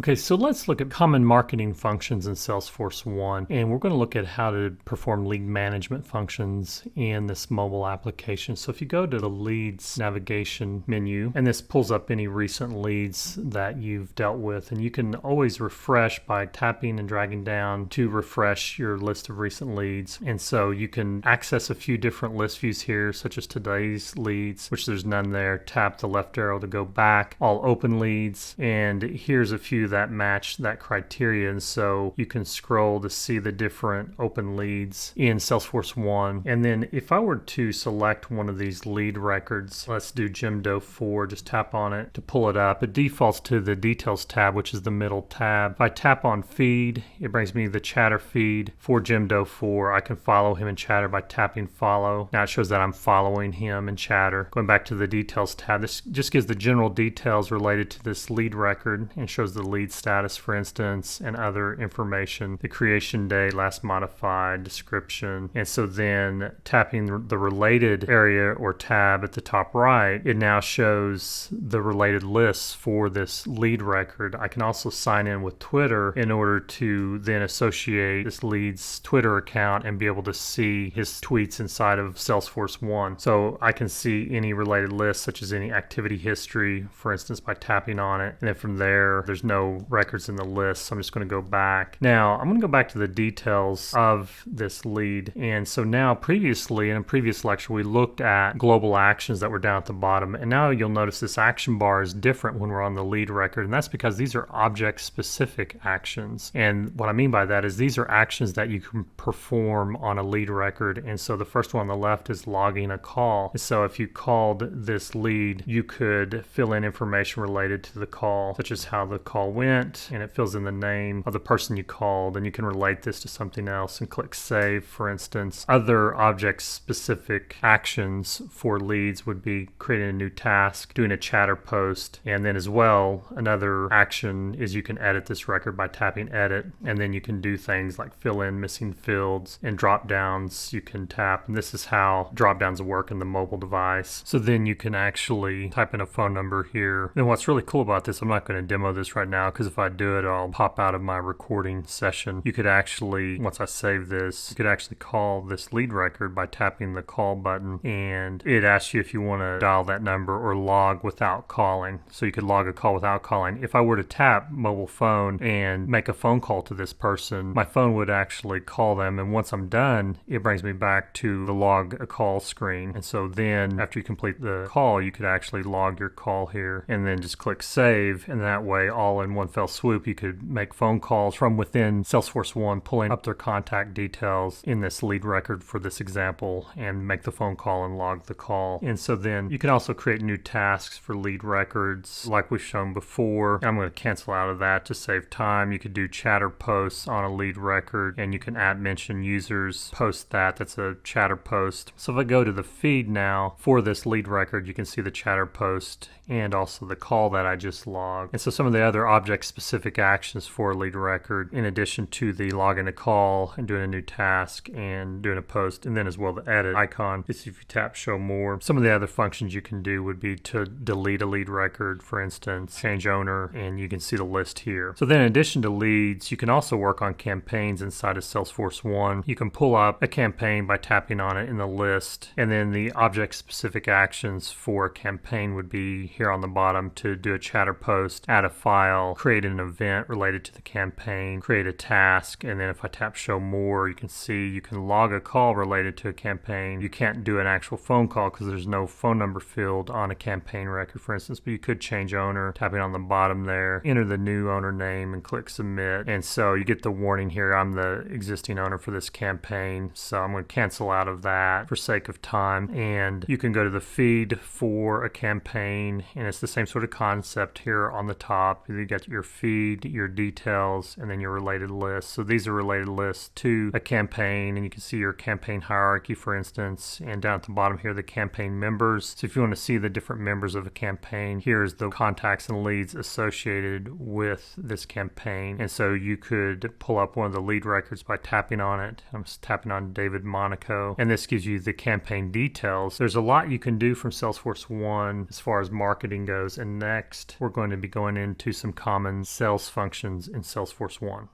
Okay, so let's look at common marketing functions in Salesforce 1, and we're going to look at how to perform lead management functions in this mobile application. So if you go to the leads navigation menu, and this pulls up any recent leads that you've dealt with, and you can always refresh by tapping and dragging down to refresh your list of recent leads. And so you can access a few different list views here, such as today's leads, which there's none there. Tap the left arrow to go back, all open leads, and here's a few that match that criteria. And so you can scroll to see the different open leads in Salesforce 1. And then if I were to select one of these lead records, let's do Jim Doe 4, just tap on it to pull it up. It defaults to the details tab, which is the middle tab. If I tap on feed, it brings me the chatter feed for Jim Doe 4. I can follow him in chatter by tapping follow. Now it shows that I'm following him in chatter. Going back to the details tab, this just gives the general details related to this lead record and shows the lead status, for instance, and other information, the creation day, last modified, description. And so then tapping the related area or tab at the top right, it now shows the related lists for this lead record. I can also sign in with Twitter in order to then associate this lead's Twitter account and be able to see his tweets inside of Salesforce 1. So I can see any related lists, such as any activity history, for instance, by tapping on it. And then from there's no records in the list, so I'm just going to go back. Now I'm going to go back to the details of this lead. And so now previously, in a previous lecture, we looked at global actions that were down at the bottom, and now you'll notice this action bar is different when we're on the lead record, and that's because these are object specific actions. And what I mean by that is these are actions that you can perform on a lead record. And so the first one on the left is logging a call. So if you called this lead, you could fill in information related to the call, such as how the call went, and it fills in the name of the person you called, and you can relate this to something else and click save, for instance. Other object specific actions for leads would be creating a new task, doing a chatter post, and then as well another action is you can edit this record by tapping edit, and then you can do things like fill in missing fields, and drop downs you can tap, and this is how drop downs work in the mobile device. So then you can actually type in a phone number here. And what's really cool about this, I'm not going to demo this right now because if I do it I'll pop out of my recording session. You could actually, once I save this, you could actually call this lead record by tapping the call button, and it asks you if you want to dial that number or log without calling. So you could log a call without calling. If I were to tap mobile phone and make a phone call to this person, my phone would actually call them, and once I'm done it brings me back to the log a call screen. And so then after you complete the call, you could actually log your call here and then just click save, and that way all in one fell swoop you could make phone calls from within Salesforce 1, pulling up their contact details in this lead record for this example and make the phone call and log the call. And so then you can also create new tasks for lead records like we've shown before. I'm going to cancel out of that to save time. You could do chatter posts on a lead record, and you can add mention users, post that's a chatter post. So if I go to the feed now for this lead record, you can see the chatter post and also the call that I just logged. And so some of the other object specific actions for a lead record, in addition to the logging a call and doing a new task and doing a post, and then as well the edit icon, is if you tap show more. Some of the other functions you can do would be to delete a lead record, for instance, change owner, and you can see the list here. So then in addition to leads, you can also work on campaigns inside of Salesforce 1. You can pull up a campaign by tapping on it in the list, and then the object specific actions for a campaign would be here on the bottom to do a chatter post, add a file, create an event related to the campaign, create a task, and then if I tap show more, you can see you can log a call related to a campaign. You can't do an actual phone call because there's no phone number field on a campaign record, for instance, but you could change owner, tapping on the bottom there, enter the new owner name and click submit. And so you get the warning here, I'm the existing owner for this campaign, so I'm going to cancel out of that for sake of time. And you can go to the feed for a campaign, and it's the same sort of concept here on the top. You got your feed, your details, and then your related lists. So these are related lists to a campaign, and you can see your campaign hierarchy, for instance, and down at the bottom here the campaign members. So if you want to see the different members of a campaign, here's the contacts and leads associated with this campaign. And so you could pull up one of the lead records by tapping on it. I'm just tapping on David Monaco, and this gives you the campaign details. There's a lot you can do from Salesforce 1 as far as marketing goes, and next we're going to be going into some common sales functions in Salesforce One.